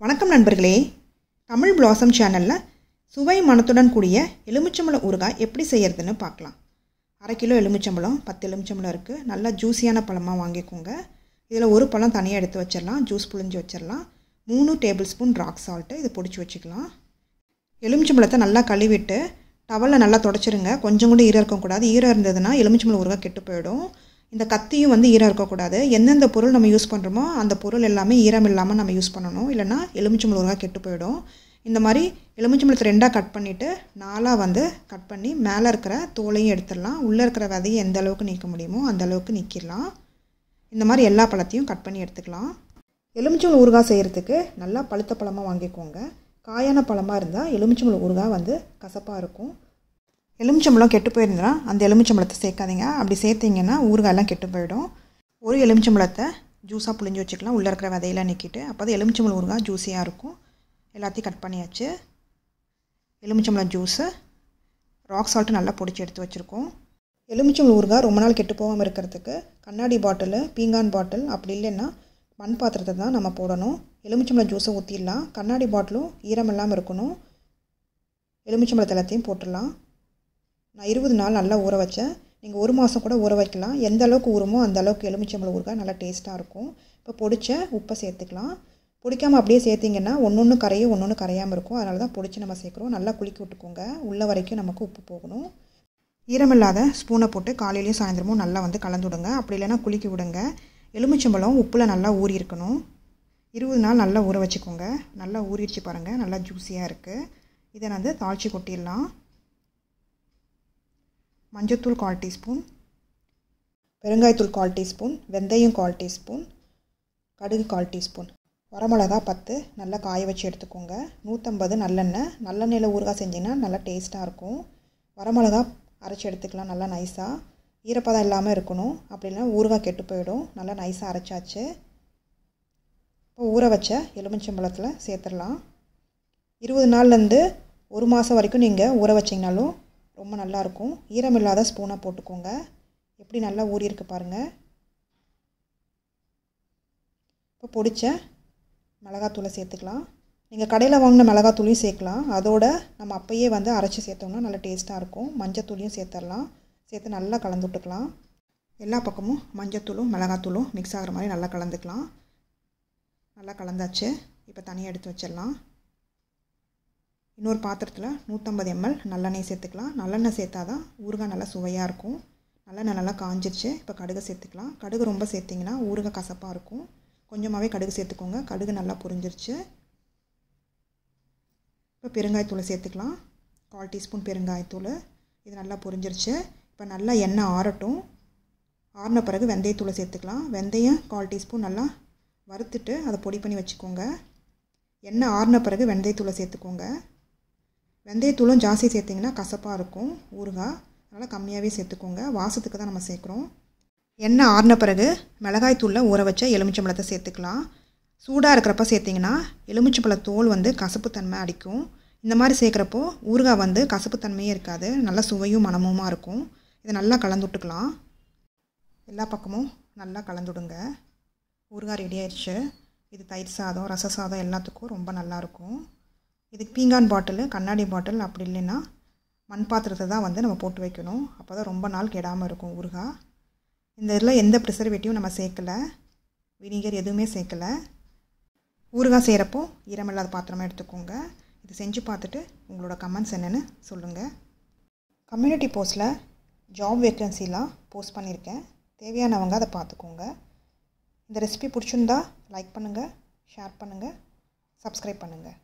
வணக்கம் நண்பர்களே, தமிழ் பிளாசம் சேனலில் சுவை மணத்துடன் கூடிய எலுமிச்சம்பழம் ஊறுகாய் எப்படி செய்கிறதுன்னு பார்க்கலாம். 1/2 கிலோ எலுமிச்சம்பழம், 10 எலுமிச்சம்பழம் இருக்குது. நல்லா ஜூஸியான பழமாக வாங்கிக்கோங்க. இதில் ஒரு பழம் தனியாக எடுத்து வச்சிடலாம், ஜூஸ் புழிஞ்சு வச்சிடலாம். 3 டேபிள் ஸ்பூன் ராக் சால்ட்டு இது பொடிச்சு வச்சுக்கலாம். எலுமிச்சம்பழத்தை நல்லா கழுவிட்டு டவலில் நல்லா தொடச்சிருங்க. கொஞ்சம் கூட ஈரம் இருக்கக்கூடாது. ஈரம் இருந்ததுன்னா எலுமிச்சம்பழம் ஊறுகாய் கெட்டு போயிடும். இந்த கத்தியும் ஈரம் இருக்கக்கூடாது. எந்தெந்த பொருள் நம்ம யூஸ் பண்ணுறோமோ அந்த பொருள் எல்லாமே ஈரம் இல்லாமல் நம்ம யூஸ் பண்ணணும். இல்லைனா எலுமிச்சம்பழம் ஊறுகாய் கெட்டு போயிடும். இந்த மாதிரி எலுமிச்சம்பழத்தை 2ஆக கட் பண்ணிவிட்டு 4ஆக கட் பண்ணி மேலே இருக்கிற தோலையும் எடுத்துடலாம். உள்ளே இருக்கிற விதையை எந்த அளவுக்கு நீக்க முடியுமோ அந்த அளவுக்கு நீக்கிடலாம். இந்த மாதிரி எல்லா பழத்தையும் கட் பண்ணி எடுத்துக்கலாம். எலுமிச்சம்பழம் ஊறுகாய் செய்கிறதுக்கு நல்லா பழுத்த பழமாக வாங்கிக்கோங்க. காயான பழமாக இருந்தால் எலுமிச்சம்பழம் ஊறுகாய் கசப்பாக இருக்கும். எலுமிச்சம்பழம் கெட்டு போயிருந்தா அந்த எலுமிச்சம்பழத்தை சேர்க்காதீங்க. அப்படி சேர்த்திங்கன்னா ஊறுகாயெல்லாம் கெட்டு போயிடும். ஒரு எலுமிச்சம்பழத்தை ஜூஸாக புழிஞ்சு வச்சுக்கலாம், உள்ளே இருக்கிற விதையெல்லாம் நீக்கிட்டு. அப்போ தான் எலுமிச்சம்பழம் ஊறுகாய் ஜூஸியாக இருக்கும். எல்லாத்தையும் கட் பண்ணியாச்சு. எலுமிச்சம்பழம் ஜூஸு, ராக் சால்ட்டு நல்லா பொடிச்சு எடுத்து வச்சுருக்கோம். எலுமிச்சம்பழம் ஊறுகாய் ரொம்ப நாள் கெட்டு போகாமல் இருக்கிறதுக்கு கண்ணாடி பாட்டில், பீங்கான் பாட்டில், அப்படி இல்லைன்னா மண் பாத்திரத்தை தான் நம்ம போடணும். எலுமிச்சம்பழம் ஜூஸை ஊற்றிடலாம். கண்ணாடி பாட்டிலும் ஈரம் இல்லாமல் இருக்கணும். எலுமிச்சம்பழத்தை எல்லாத்தையும் போட்டுடலாம். நான் 20 நாள் நல்லா ஊற வச்சேன். நீங்கள் 1 மாதம் கூட ஊற வைக்கலாம். எந்த அளவுக்கு ஊறுமோ அந்த அளவுக்கு எலுமிச்சம்பழம் ஊறுகாய் நல்லா டேஸ்ட்டாக இருக்கும். இப்போ பொடிச்ச உப்பை சேர்த்துக்கலாம். பொடிக்காமல் அப்படியே சேர்த்திங்கன்னா ஒன்று கரையும், ஒன்று கரையாமல் இருக்கும். அதனால தான் பொடிச்சு நம்ம சேர்க்குறோம். நல்லா குலுக்கி விட்டுக்கோங்க. உள்ள வரைக்கும் நமக்கு உப்பு போகணும். ஈரமில்லாத ஸ்பூனை போட்டு காலையிலையும் சாயந்தரமும் நல்லா கலந்து விடுங்க. அப்படி இல்லைன்னா குலுக்கி விடுங்க. எலுமிச்சம்பழம் உப்பில் நல்லா ஊறி இருக்கணும். 20 நாள் நல்லா ஊற வச்சுக்கோங்க. நல்லா ஊறிடுச்சு பாருங்கள். நல்லா ஜூஸியாக இருக்குது. இதை தாளித்து கொட்டிடலாம். மஞ்சத்தூள் 1/4 டீஸ்பூன், பெருங்காயத்தூள் 1/4 டீஸ்பூன், வெந்தயம் 1/4 டீஸ்பூன், கடுகு 1/4 டீஸ்பூன், வரமிளகா 10 நல்லா காய வச்சு எடுத்துக்கோங்க. 150 நல்லெண்ணெய். நல்லெண்ணெயில் ஊறுகாய் செஞ்சிங்கன்னா நல்லா டேஸ்ட்டாக இருக்கும். வரமிளகா அரைச்சி எடுத்துக்கலாம் நல்லா நைஸாக. ஈரப்பதம் இல்லாமல் இருக்கணும். அப்படி இல்லைனா ஊறுகாய் கெட்டு போயிடும். நல்லா நைஸாக அரைச்சாச்சு. இப்போ ஊற வச்ச எலுமிச்சம்பழத்தில் சேர்த்துடலாம். 20 நாள்லேருந்து 1 மாதம் வரைக்கும் நீங்கள் ஊற வச்சிங்கனாலும் ரொம்ப நல்லாயிருக்கும். ஈரம் இல்லாத ஸ்பூனாக போட்டுக்கோங்க. எப்படி நல்லா ஊறி இருக்கு பாருங்கள். இப்போ பொடிச்ச மிளகாத்தூளை சேர்த்துக்கலாம். நீங்கள் கடையில் வாங்கின மிளகாத்தூளையும் சேர்க்கலாம். அதோட நம்ம அப்போயே அரைச்சி சேர்த்தோம்னா நல்லா டேஸ்ட்டாக இருக்கும். மஞ்சத்தூளையும் சேர்த்துடலாம். சேர்த்து நல்லா கலந்து விட்டுக்கலாம். எல்லா பக்கமும் மஞ்சத்தூளும் மிளகாத்தூளும் மிக்ஸ் ஆகிற மாதிரி நல்லா கலந்துக்கலாம். நல்லா கலந்தாச்சு. இப்போ தனியாக எடுத்து வச்சிடலாம். இன்னொரு பாத்திரத்தில் 150 ml நல்லெண்ணெய் சேர்த்துக்கலாம். நல்லெண்ணெய் சேர்த்தா தான் ஊறுகாய் நல்லா சுவையாக இருக்கும். நல்லெண்ணெய் நல்லா காஞ்சிருச்சு. இப்போ கடுகு சேர்த்துக்கலாம். கடுகு ரொம்ப சேர்த்திங்கன்னா ஊறுகாய் கசப்பாக இருக்கும். கொஞ்சமாகவே கடுகு சேர்த்துக்கோங்க. கடுகு நல்லா பொரிஞ்சிருச்சு. இப்போ பெருங்காயத்தூளை சேர்த்துக்கலாம். 1/4 டீஸ்பூன் பெருங்காயத்தூள். இது நல்லா பொரிஞ்சிருச்சு. இப்போ நல்லா எண்ணெய் ஆறட்டும். ஆறின பிறகு வெந்தயத்தூளை சேர்த்துக்கலாம். வெந்தயம் 1/4 டீஸ்பூன் நல்லா வறுத்துட்டு அதை பொடி பண்ணி வச்சுக்கோங்க. எண்ணெய் ஆறின பிறகு வெந்தயத்தூளை சேர்த்துக்கோங்க. வெந்தயத்தூளும் ஜாஸ்தி சேர்த்திங்கன்னா கசப்பாக இருக்கும் ஊறுகாய். அதனால் கம்மியாகவே சேர்த்துக்கோங்க. வாசத்துக்கு தான் நம்ம சேர்க்குறோம். எண்ணெய் ஆறின பிறகு மிளகாய்த்தூளில் ஊற வச்ச எலுமிச்சம்பழத்தை சேர்த்துக்கலாம். சூடாக இருக்கிறப்ப சேர்த்திங்கன்னா எலுமிச்சம்பழ தோல் கசப்புத்தன்மை அடிக்கும். இந்த மாதிரி சேர்க்குறப்போ ஊறுகாய் கசப்புத்தன்மையே இருக்காது. நல்லா சுவையும் மணமுமா இருக்கும். இதை நல்லா கலந்து விட்டுக்கலாம். எல்லா பக்கமும் நல்லா கலந்துடுங்க. ஊறுகாய் ரெடி ஆயிடுச்சு. இது தயிர் சாதம், ரச சாதம் எல்லாத்துக்கும் ரொம்ப நல்லாயிருக்கும். இதுக்கு பீங்கான் பாட்டில், கண்ணாடி பாட்டில், அப்படி இல்லைன்னா மண் பாத்திரத்தை தான் நம்ம போட்டு வைக்கணும். அப்போ தான் ரொம்ப நாள் கெடாமல் இருக்கும் ஊறுகாய். இந்த இதில் எந்த ப்ரிசர்வேட்டிவும் நம்ம சேர்க்கலை, வினிகர் எதுவுமே சேர்க்கலை. ஊறுகாய் செய்கிறப்போ ஈரமில்லாத பாத்திரமாக எடுத்துக்கோங்க. இது செஞ்சு பார்த்துட்டு உங்களோட கமெண்ட்ஸ் என்னென்னு சொல்லுங்கள். கம்யூனிட்டி போஸ்ட்டில் ஜாப் வேக்கன்சிலாம் போஸ்ட் பண்ணியிருக்கேன். தேவையானவங்க அதை பார்த்துக்கோங்க. இந்த ரெசிபி பிடிச்சிருந்தா லைக் பண்ணுங்கள், ஷேர் பண்ணுங்கள், சப்ஸ்கிரைப் பண்ணுங்கள்.